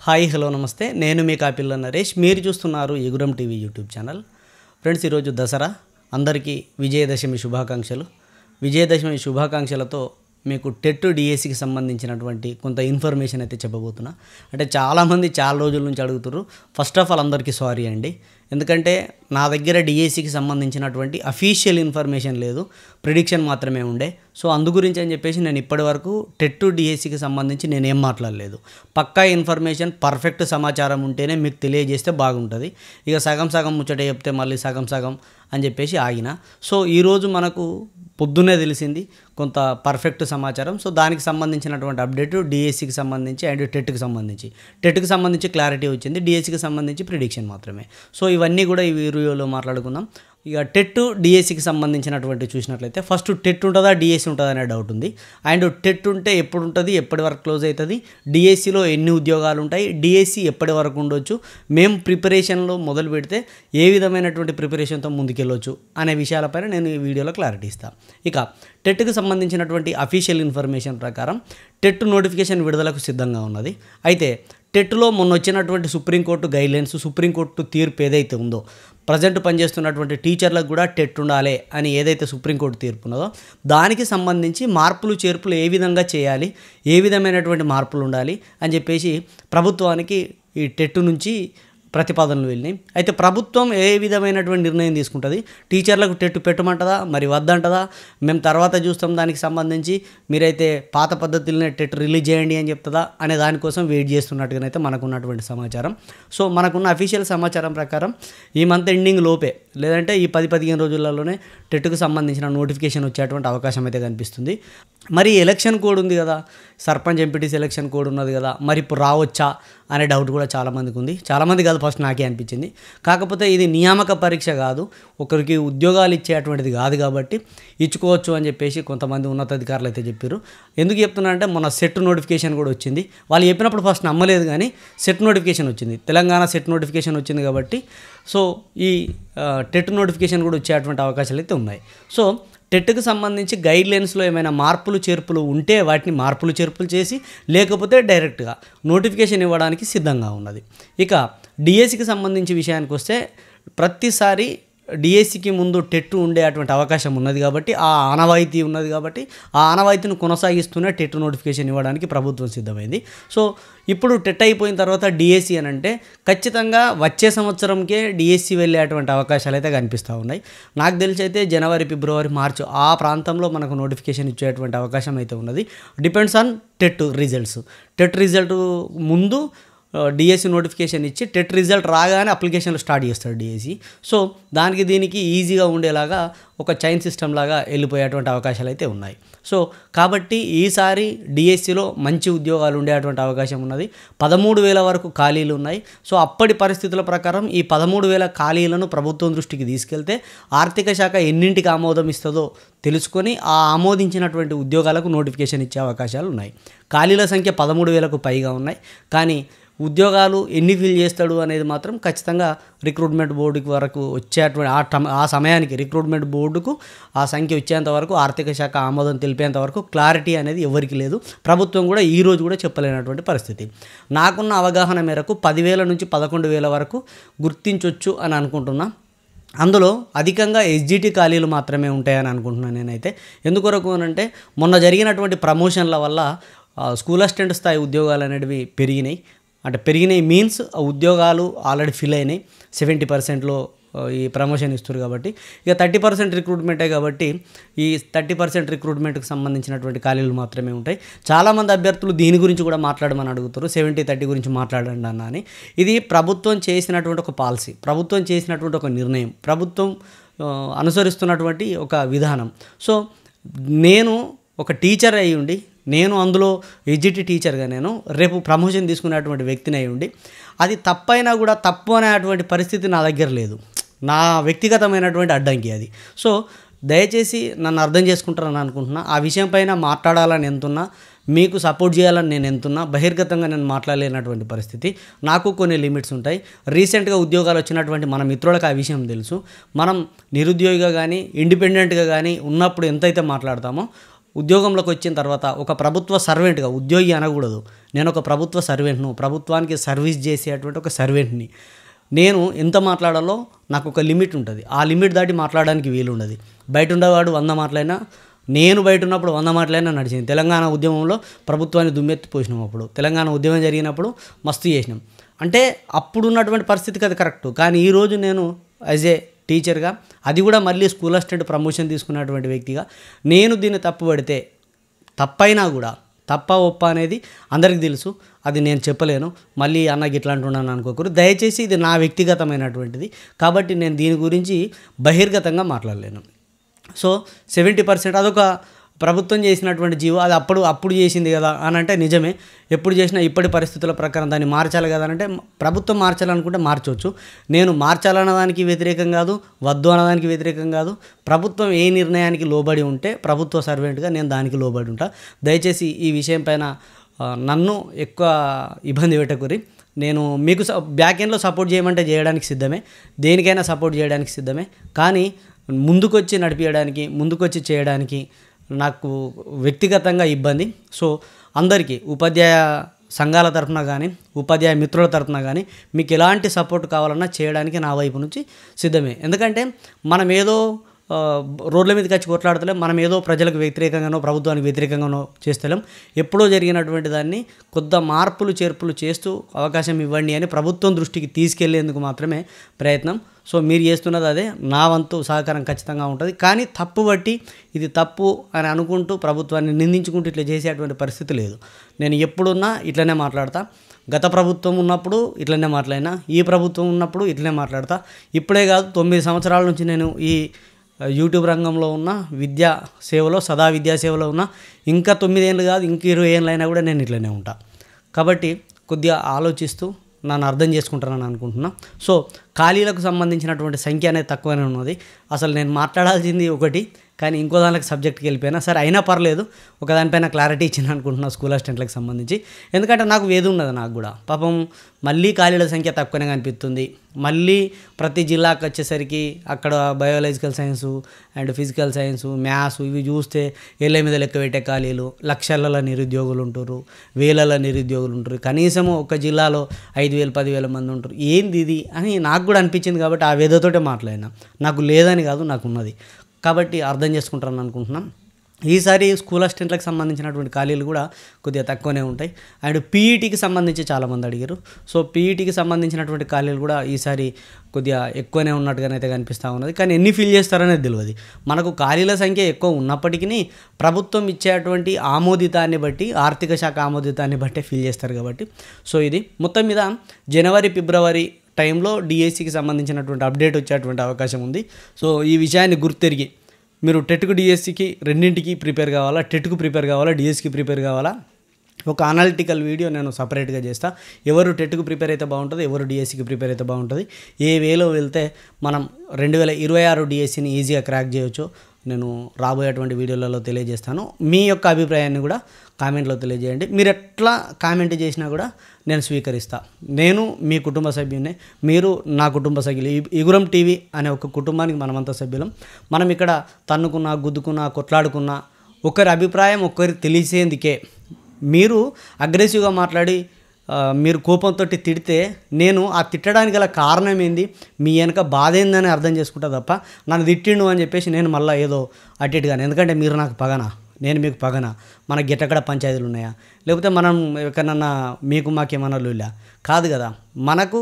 Hi hello నమస్తే నేను మీ కాపిల్ల నరేష్ మీరు చూస్తున్నారు ఎగురం టీవీ యూట్యూబ్ ఛానల్. ఫ్రెండ్స్, ఈరోజు దసరా, అందరికీ విజయదశమి శుభాకాంక్షలు. విజయదశమి శుభాకాంక్షలతో మీకు టెట్ డిఎస్సికి సంబంధించినటువంటి కొంత ఇన్ఫర్మేషన్ అయితే చెప్పబోతున్నా. అంటే చాలామంది చాలా రోజుల నుంచి అడుగుతున్నారు. ఫస్ట్ ఆఫ్ ఆల్ అందరికీ సారీ అండి, ఎందుకంటే నా దగ్గర డిఎస్సికి సంబంధించినటువంటి అఫీషియల్ ఇన్ఫర్మేషన్ లేదు, ప్రిడిక్షన్ మాత్రమే ఉండే. సో అందు గురించి అని చెప్పేసి నేను ఇప్పటివరకు టెట్ డిఎస్సికి సంబంధించి నేనేం మాట్లాడలేదు. పక్కా ఇన్ఫర్మేషన్, పర్ఫెక్ట్ సమాచారం ఉంటేనే మీకు తెలియజేస్తే బాగుంటుంది. ఇక సగం సగం ముచ్చట చెప్తే మళ్ళీ సగం సగం అని చెప్పేసి ఆగిన. సో ఈరోజు మనకు పొద్దున్నే తెలిసింది కొంత పర్ఫెక్ట్ సమాచారం. సో దానికి సంబంధించినటువంటి అప్డేట్ డిఎస్సికి సంబంధించి అండ్ టెట్కి సంబంధించి క్లారిటీ వచ్చింది, డిఎస్సికి సంబంధించి ప్రిడిక్షన్ మాత్రమే. సో ఇవన్నీ కూడా ఈ వీడియోలో మాట్లాడుకుందాం. ఇక టెట్ డిఎస్సికి సంబంధించినటువంటి చూసినట్లయితే ఫస్ట్ టెట్ ఉంటుందా డిఎస్సి ఉంటుందా అనే డౌట్ ఉంది. అండ్ టెట్ ఉంటే ఎప్పుడు ఉంటుంది, ఎప్పటి వరకు క్లోజ్ అవుతుంది, డిఎస్సిలో ఎన్ని ఉద్యోగాలు ఉంటాయి, డిఎస్సి ఎప్పటి వరకు ఉండొచ్చు, మేము ప్రిపరేషన్లో మొదలు పెడితే ఏ విధమైనటువంటి ప్రిపరేషన్తో ముందుకెళ్ళొచ్చు అనే విషయాలపైన నేను ఈ వీడియోలో క్లారిటీ ఇస్తాను. ఇక టెట్కి సంబంధించినటువంటి అఫీషియల్ ఇన్ఫర్మేషన్ ప్రకారం టెట్ నోటిఫికేషన్ విడుదలకు సిద్ధంగా ఉన్నది. అయితే టెట్లో మొన్న వచ్చినటువంటి సుప్రీంకోర్టు గైడ్లైన్స్, సుప్రీంకోర్టు తీర్పు ఏదైతే ఉందో, ప్రజెంట్ పనిచేస్తున్నటువంటి టీచర్లకు కూడా టెట్ ఉండాలి అని ఏదైతే సుప్రీంకోర్టు తీర్పు ఉన్నదో దానికి సంబంధించి మార్పులు చేర్పులు ఏ విధంగా చేయాలి, ఏ విధమైనటువంటి మార్పులు ఉండాలి అని చెప్పేసి ప్రభుత్వానికి ఈ టెట్ నుంచి ప్రతిపాదనలు వెళ్ళినాయి. అయితే ప్రభుత్వం ఏ విధమైనటువంటి నిర్ణయం తీసుకుంటుంది, టీచర్లకు టెట్ పెట్టమంటదా మరి వద్దంటదా, మేము తర్వాత చూస్తాం దానికి సంబంధించి, మీరైతే పాత పద్ధతులనే టెట్ రిలీజ్ చేయండి అని చెప్తుందా అనే దానికోసం వెయిట్ చేస్తున్నట్టుగానైతే మనకున్నటువంటి సమాచారం. సో మనకున్న అఫీషియల్ సమాచారం ప్రకారం ఈ మంత్ ఎండింగ్ లోపే, లేదంటే ఈ 10-15 రోజులలోనే టెట్కు సంబంధించిన నోటిఫికేషన్ వచ్చేటువంటి అవకాశం అయితే కనిపిస్తుంది. మరి ఎలక్షన్ కోడ్ ఉంది కదా, సర్పంచ్ ఎంపీటీసీ ఎలక్షన్ కోడ్ ఉన్నది కదా, మరి ఇప్పుడు రావచ్చా అనే డౌట్ కూడా చాలామందికి ఉంది. చాలామంది కాదు, ఫస్ట్ నాకే అనిపించింది. కాకపోతే ఇది నియామక పరీక్ష కాదు, ఒకరికి ఉద్యోగాలు ఇచ్చేటువంటిది కాదు కాబట్టి ఇచ్చుకోవచ్చు అని చెప్పేసి కొంతమంది ఉన్నతాధికారులు అయితే చెప్పారు. ఎందుకు చెప్తున్నారంటే మొన్న సెట్ నోటిఫికేషన్ కూడా వచ్చింది. వాళ్ళు చెప్పినప్పుడు ఫస్ట్ నమ్మలేదు, కానీ సెట్ నోటిఫికేషన్ వచ్చింది, తెలంగాణ సెట్ నోటిఫికేషన్ వచ్చింది కాబట్టి సో ఈ టెట్ నోటిఫికేషన్ కూడా వచ్చేటువంటి అవకాశాలు అయితే ఉన్నాయి. సో టెట్కి సంబంధించి గైడ్లైన్స్లో ఏమైనా మార్పులు చేర్పులు ఉంటే వాటిని మార్పులు చేర్పులు చేసి, లేకపోతే డైరెక్ట్గా నోటిఫికేషన్ ఇవ్వడానికి సిద్ధంగా ఉన్నది. ఇక డిఎస్సికి సంబంధించి విషయానికి వస్తే ప్రతిసారి డిఎస్సికి ముందు టెట్ ఉండే అటువంటి అవకాశం ఉన్నది కాబట్టి, ఆ ఆనవాయితీ ఉన్నది కాబట్టి ఆ ఆనవాయితీని కొనసాగిస్తూనే టెట్ నోటిఫికేషన్ ఇవ్వడానికి ప్రభుత్వం సిద్ధమైంది. సో ఇప్పుడు టెట్ అయిపోయిన తర్వాత డిఎస్సి అని అంటే ఖచ్చితంగా వచ్చే సంవత్సరంకే డిఎస్సి వెళ్ళేటువంటి అవకాశాలు అయితే కనిపిస్తూ ఉన్నాయి. నాకు తెలిసి అయితే జనవరి, ఫిబ్రవరి, మార్చి ఆ ప్రాంతంలో మనకు నోటిఫికేషన్ ఇచ్చేటువంటి అవకాశం అయితే ఉన్నది. Depends on TET results. TET result ముందు డిఎస్సి నోటిఫికేషన్ ఇచ్చి టెట్ రిజల్ట్ రాగానే అప్లికేషన్లు స్టార్ట్ చేస్తాడు డిఎస్సి. సో దానికి దీనికి ఈజీగా ఉండేలాగా ఒక చైన్ సిస్టమ్ లాగా వెళ్ళిపోయేటువంటి అవకాశాలు అయితే ఉన్నాయి. సో కాబట్టి ఈసారి డిఎస్సిలో మంచి ఉద్యోగాలు ఉండేటువంటి అవకాశం ఉన్నది. 13,000 వరకు ఖాళీలు ఉన్నాయి. సో అప్పటి పరిస్థితుల ప్రకారం ఈ 13,000 ఖాళీలను ప్రభుత్వం దృష్టికి తీసుకెళ్తే ఆర్థిక శాఖ ఎన్నింటికి ఆమోదం ఇస్తుందో తెలుసుకొని ఆ ఆమోదించినటువంటి ఉద్యోగాలకు నోటిఫికేషన్ ఇచ్చే అవకాశాలు ఉన్నాయి. ఖాళీల సంఖ్య 13,000కు పైగా ఉన్నాయి. కానీ ఉద్యోగాలు ఎన్ని ఫిల్ చేస్తాడు అనేది మాత్రం ఖచ్చితంగా రిక్రూట్మెంట్ బోర్డుకి వరకు వచ్చేటువంటి ఆ సమయానికి రిక్రూట్మెంట్ బోర్డుకు ఆ సంఖ్య వచ్చేంత వరకు, ఆర్థిక శాఖ ఆమోదం తెలిపేంత వరకు క్లారిటీ అనేది ఎవరికి లేదు. ప్రభుత్వం కూడా ఈరోజు కూడా చెప్పలేనటువంటి పరిస్థితి. నాకున్న అవగాహన మేరకు 10,000 నుంచి 11,000 వరకు గుర్తించవచ్చు అని అనుకుంటున్నా. అందులో అధికంగా ఎస్జిటి ఖాళీలు మాత్రమే ఉంటాయని అనుకుంటున్నాను నేనైతే. ఎందుకొరకు అని అంటే మొన్న జరిగినటువంటి ప్రమోషన్ల వల్ల స్కూల్ అసిస్టెంట్ స్థాయి ఉద్యోగాలు అనేవి పెరిగినాయి. అంటే పెరిగినాయి మీన్స్ ఉద్యోగాలు ఆల్రెడీ ఫిల్ అయినాయి. 70%లో ఈ ప్రమోషన్ ఇస్తారు కాబట్టి ఇక 30% రిక్రూట్మెంటే కాబట్టి ఈ 30% రిక్రూట్మెంట్కి సంబంధించినటువంటి ఖాళీలు మాత్రమే ఉంటాయి. చాలామంది అభ్యర్థులు దీని గురించి కూడా మాట్లాడమని అడుగుతారు, 70-30 గురించి మాట్లాడండి అన్న అని. ఇది ప్రభుత్వం చేసినటువంటి ఒక పాలసీ, ప్రభుత్వం చేసినటువంటి ఒక నిర్ణయం, ప్రభుత్వం అనుసరిస్తున్నటువంటి ఒక విధానం. సో నేను ఒక టీచర్ అయి ఉండి, నేను అందులో ఎస్జిటి టీచర్గా నేను రేపు ప్రమోషన్ తీసుకునేటువంటి వ్యక్తిని అయి ఉండి అది తప్పైనా కూడా తప్పు అనేటువంటి పరిస్థితి నా దగ్గర లేదు. నా వ్యక్తిగతమైనటువంటి అడ్డంకి అది. సో దయచేసి నన్ను అర్థం చేసుకుంటారని అనుకుంటున్నా. ఆ విషయం పైన మాట్లాడాలని ఎంతున్నా, మీకు సపోర్ట్ చేయాలని నేను ఎంతున్నా, బహిర్గతంగా నేను మాట్లాడలేనటువంటి పరిస్థితి. నాకు కొన్ని లిమిట్స్ ఉంటాయి. రీసెంట్గా ఉద్యోగాలు వచ్చినటువంటి మన మిత్రులకు ఆ విషయం తెలుసు. మనం నిరుద్యోగిగా కానీ ఇండిపెండెంట్గా కానీ ఉన్నప్పుడు ఎంతైతే మాట్లాడతామో, ఉద్యోగంలోకి వచ్చిన తర్వాత ఒక ప్రభుత్వ సర్వెంట్గా, ఉద్యోగి అనకూడదు, నేను ఒక ప్రభుత్వ సర్వెంట్ను, ప్రభుత్వానికి సర్వీస్ చేసేటువంటి ఒక సర్వెంట్ని. నేను ఎంత మాట్లాడాలో నాకు ఒక లిమిట్ ఉంటుంది. ఆ లిమిట్ దాటి మాట్లాడడానికి వీలు ఉండదు. బయట ఉండేవాడు 100 మాటలైనా, నేను బయట ఉన్నప్పుడు 100 మాటలైనా నడిచింది. తెలంగాణ ఉద్యమంలో ప్రభుత్వాన్ని దుమ్మెత్తి పోసినాం. అప్పుడు తెలంగాణ ఉద్యమం జరిగినప్పుడు మస్తు చేసినాం. అంటే అప్పుడు ఉన్నటువంటి పరిస్థితికి అది కరెక్టు. కానీ ఈరోజు నేను యాజ్ ఏ టీచర్గా, అది కూడా మళ్ళీ స్కూల్ అసిస్టెంట్ ప్రమోషన్ తీసుకున్నటువంటి వ్యక్తిగా, నేను దీన్ని తప్పుపడితే, తప్పైనా కూడా తప్ప ఒప్ప అనేది అందరికీ తెలుసు. అది నేను చెప్పలేను. మళ్ళీ అన్నకి ఇట్లా అంటున్నాను అనుకోకూడదు. దయచేసి ఇది నా వ్యక్తిగతమైనటువంటిది కాబట్టి నేను దీని గురించి బహిర్గతంగా మాట్లాడలేను. సో 70% అదొక ప్రభుత్వం చేసినటువంటి జీవో, అది అప్పుడు చేసింది కదా అని అంటే నిజమే. ఎప్పుడు చేసినా ఇప్పటి పరిస్థితుల ప్రకారం దాన్ని మార్చాలి కదా అంటే ప్రభుత్వం మార్చాలనుకుంటే మార్చవచ్చు. నేను మార్చాలన్నదానికి వ్యతిరేకం కాదు, వద్దు అన్నదానికి వ్యతిరేకం కాదు. ప్రభుత్వం ఏ నిర్ణయానికి లోబడి ఉంటే ప్రభుత్వ సర్వెంట్గా నేను దానికి లోబడి ఉంటా. దయచేసి ఈ విషయం పైన నన్ను ఎక్కువ ఇబ్బంది పెట్టకూరి. నేను మీకు బ్యాక్ ఎండ్లో సపోర్ట్ చేయమంటే చేయడానికి సిద్ధమే, దేనికైనా సపోర్ట్ చేయడానికి సిద్ధమే. కానీ ముందుకొచ్చి నడిపించడానికి, ముందుకొచ్చి చేయడానికి నాకు వ్యక్తిగతంగా ఇబ్బంది. సో అందరికీ ఉపాధ్యాయ సంఘాల తరఫున కానీ, ఉపాధ్యాయ మిత్రుల తరఫున కానీ మీకు ఎలాంటి సపోర్ట్ కావాలన్నా చేయడానికి నా వైపు నుంచి సిద్ధమే. ఎందుకంటే మనం ఏదో రోడ్ల మీదకి వచ్చి కొట్లాడతలేం, మనం ఏదో ప్రజలకు వ్యతిరేకంగానో ప్రభుత్వానికి వ్యతిరేకంగానో చేస్తలేం. ఎప్పుడో జరిగినటువంటి దాన్ని కొద్ది మార్పులు చేర్పులు చేస్తూ అవకాశం ఇవ్వండి అని ప్రభుత్వం దృష్టికి తీసుకెళ్లేందుకు మాత్రమే ప్రయత్నం. సో మీరు చేస్తున్నది అదే. నా వంతు సహకారం ఖచ్చితంగా ఉంటుంది. కానీ తప్పు బట్టి ఇది తప్పు అని అనుకుంటూ ప్రభుత్వాన్ని నిందించుకుంటూ ఇట్లా చేసేటువంటి పరిస్థితి లేదు. నేను ఎప్పుడున్నా ఇట్లనే మాట్లాడతా. గత ప్రభుత్వం ఉన్నప్పుడు ఇట్లనే మాట్లాడినా, ఈ ప్రభుత్వం ఉన్నప్పుడు ఇట్లనే మాట్లాడతా. ఇప్పుడే కాదు, 9 సంవత్సరాల నుంచి నేను ఈ యూట్యూబ్ రంగంలో ఉన్న విద్యా సేవలో, సదా విద్యా సేవలో ఉన్న. ఇంకా 9 ఏళ్ళు కాదు, ఇంక 20 ఏళ్ళు అయినా కూడా నేను ఇట్లనే ఉంటా. కాబట్టి కొద్దిగా ఆలోచిస్తూ నన్ను అర్థం చేసుకుంటానని అనుకుంటున్నా. సో ఖాళీలకు సంబంధించినటువంటి సంఖ్య అనేది తక్కువనే ఉన్నది. అసలు నేను మాట్లాడాల్సింది ఒకటి, కానీ ఇంకో దానికి సబ్జెక్ట్కి వెళ్ళిపోయినా సరే, అయినా పర్లేదు, ఒకదానిపైన క్లారిటీ ఇచ్చిన అనుకుంటున్నా స్కూల్ అసిస్టెంట్లకు సంబంధించి. ఎందుకంటే నాకు వేది ఉన్నది, నాకు కూడా పాపం మళ్ళీ ఖాళీల సంఖ్య తక్కువనే కనిపిస్తుంది. మళ్ళీ ప్రతి జిల్లాకు వచ్చేసరికి అక్కడ biological science and physical science, maths ఇవి చూస్తే ఏళ్ళ మీద లెక్క పెట్టే ఖాళీలు, లక్షల నిరుద్యోగులు ఉంటారు, వేలల నిరుద్యోగులు ఉంటారు. కనీసము ఒక జిల్లాలో 5,000 10,000 మంది ఉంటారు. ఏంది ఇది అని నాకు కూడా అనిపించింది. కాబట్టి ఆ వేదతోటే మాట్లాడినా. నాకు లేదని కాదు, నాకు ఉన్నది. కాబట్టి అర్థం చేసుకుంటారని అనుకుంటున్నాను. ఈసారి స్కూల్ అసిస్టెంట్లకు సంబంధించినటువంటి ఖాళీలు కూడా కొద్దిగా తక్కువనే ఉంటాయి. అండ్ పీఈటీకి సంబంధించి చాలామంది అడిగారు. సో పీఈటీకి సంబంధించినటువంటి ఖాళీలు కూడా ఈసారి కొద్దిగా ఎక్కువనే ఉన్నట్టుగానైతే కనిపిస్తూ ఉన్నది. కానీ ఎన్ని ఫిల్ చేస్తారనేది తెలియదు. మనకు ఖాళీల సంఖ్య ఎక్కువ ఉన్నప్పటికీ ప్రభుత్వం ఇచ్చేటువంటి ఆమోదితాన్ని బట్టి, ఆర్థిక శాఖ ఆమోదితాన్ని బట్టే ఫిల్ చేస్తారు కాబట్టి. సో ఇది మొత్తం మీద జనవరి ఫిబ్రవరి టైంలో డిఎస్సికి సంబంధించినటువంటి అప్డేట్ వచ్చేటువంటి అవకాశం ఉంది. సో ఈ విషయాన్ని గుర్తెరిగి మీరు టెట్కు డిఎస్సికి రెండింటికి ప్రిపేర్ కావాలా, టెట్కు ప్రిపేర్ కావాలా, డిఎస్సికి ప్రిపేర్ కావాలా, ఒక అనాలిటికల్ వీడియో నేను సపరేట్గా చేస్తా. ఎవరు టెట్కు ప్రిపేర్ అయితే బాగుంటుంది, ఎవరు డిఎస్సికి ప్రిపేర్ అయితే బాగుంటుంది, ఏ వేలో వెళ్తే మనం 2026 డిఎస్సిని ఈజీగా క్రాక్ చేయొచ్చు నేను రాబోయేటువంటి వీడియోలలో తెలియజేస్తాను. మీ యొక్క అభిప్రాయాన్ని కూడా కామెంట్లో తెలియజేయండి. మీరు ఎట్లా కామెంట్ చేసినా కూడా నేను స్వీకరిస్తా. నేను మీ కుటుంబ సభ్యునే, మీరు నా కుటుంబ సభ్యులు. ఇగురం టీవీ అనే ఒక కుటుంబానికి మనమంతా సభ్యులం. మనం ఇక్కడ తన్నుకున్నా, గుద్దుకున్నా, కొట్లాడుకున్నా ఒకరి అభిప్రాయం ఒకరికి తెలిసేందుకే. మీరు అగ్రెసివ్గా మాట్లాడి మీరు కోపంతో తిడితే నేను ఆ తిట్టడానికి గల కారణం ఏంది, మీ వెనక బాధ ఏందని అర్థం చేసుకుంటా తప్ప నన్ను తిట్టిండు అని చెప్పేసి నేను మళ్ళీ ఏదో అట్టిగాను. ఎందుకంటే మీరు నాకు పగనా, నేను మీకు పగనా, మనకి ఎట్టక్కడ పంచాయతీలు ఉన్నాయా, లేకపోతే మనం ఎక్కడన్నా మీకు మాకేమన్నా లొల్లా కాదు కదా. మనకు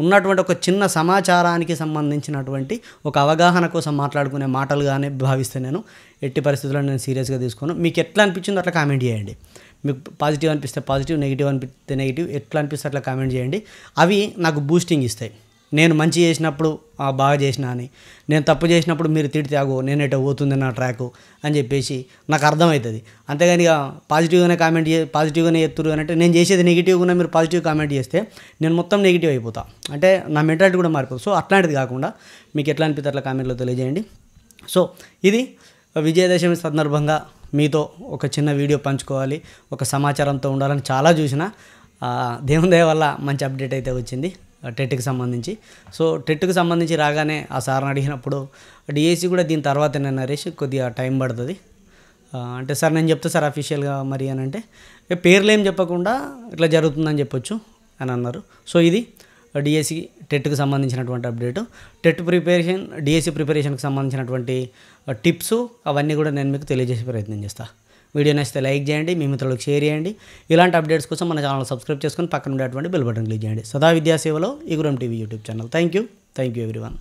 ఉన్నటువంటి ఒక చిన్న సమాచారానికి సంబంధించినటువంటి ఒక అవగాహన కోసం మాట్లాడుకునే మాటలుగానే భావిస్తే నేను ఎట్టి పరిస్థితుల్లో నేను సీరియస్గా తీసుకోను. మీకు ఎట్లా అనిపించిందో అట్లా కామెంట్ చేయండి. మీకు పాజిటివ్ అనిపిస్తే పాజిటివ్, నెగిటివ్ అనిపిస్తే నెగిటివ్, ఎట్లా అనిపిస్తే అట్లా కామెంట్ చేయండి. అవి నాకు బూస్టింగ్ ఇస్తాయి. నేను మంచి చేసినప్పుడు బాగా చేసినా అని, నేను తప్పు చేసినప్పుడు మీరు తిడితే ఆగో నేను ఎటో పోతుంది నా ట్రాకు అని చెప్పేసి నాకు అర్థమవుతుంది. అంతేగాని ఇక పాజిటివ్గానే ఎత్తురు అని అంటే నేను చేసేది నెగిటివ్గా ఉన్నా మీరు పాజిటివ్ కామెంట్ చేస్తే నేను మొత్తం నెగిటివ్ అయిపోతా, అంటే నా మెంటాలిటీ కూడా మారిపోతుంది. సో అట్లాంటిది కాకుండా మీకు ఎట్లా అనిపిస్తే అట్లా కామెంట్లో తెలియజేయండి. సో ఇది విజయదశమి సందర్భంగా మీతో ఒక చిన్న వీడియో పంచుకోవాలి, ఒక సమాచారంతో ఉండాలని చాలా చూసిన. దేవుని దయ వల్ల మంచి అప్డేట్ అయితే వచ్చింది టెట్కి సంబంధించి. సో టెట్కి సంబంధించి రాగానే ఆ సార్ని అడిగినప్పుడు డిఎస్సి కూడా దీని తర్వాత నేను నరేష్ కొద్దిగా టైం పడుతుంది అంటే సార్ నేను చెప్తా సార్ అఫీషియల్గా మరి అని అంటే పేర్లు ఏం చెప్పకుండా ఇట్లా జరుగుతుందని చెప్పొచ్చు అని అన్నారు. సో ఇది డిఎస్సి టెట్కి సంబంధించినటువంటి అప్డేటు. టెట్ ప్రిపరేషన్, డిఎస్సి ప్రిపరేషన్కి సంబంధించినటువంటి టిప్స్ అవన్నీ కూడా నేను మీకు తెలియజేసే ప్రయత్నం చేస్తాను. వీడియో నచ్చితే లైక్ చేయండి, మీ మిత్రులకు షేర్ చేయండి. ఇలాంటి అప్డేట్స్ కోసం మన ఛానల్ సబ్స్క్రైబ్ చేసుకొని పక్కన ఉండేటువంటి బెల్ బటన్ క్లిక్ చేయండి. సదా విద్యాసేవలో ఈగురం TV YouTube channel. Thank you everyone.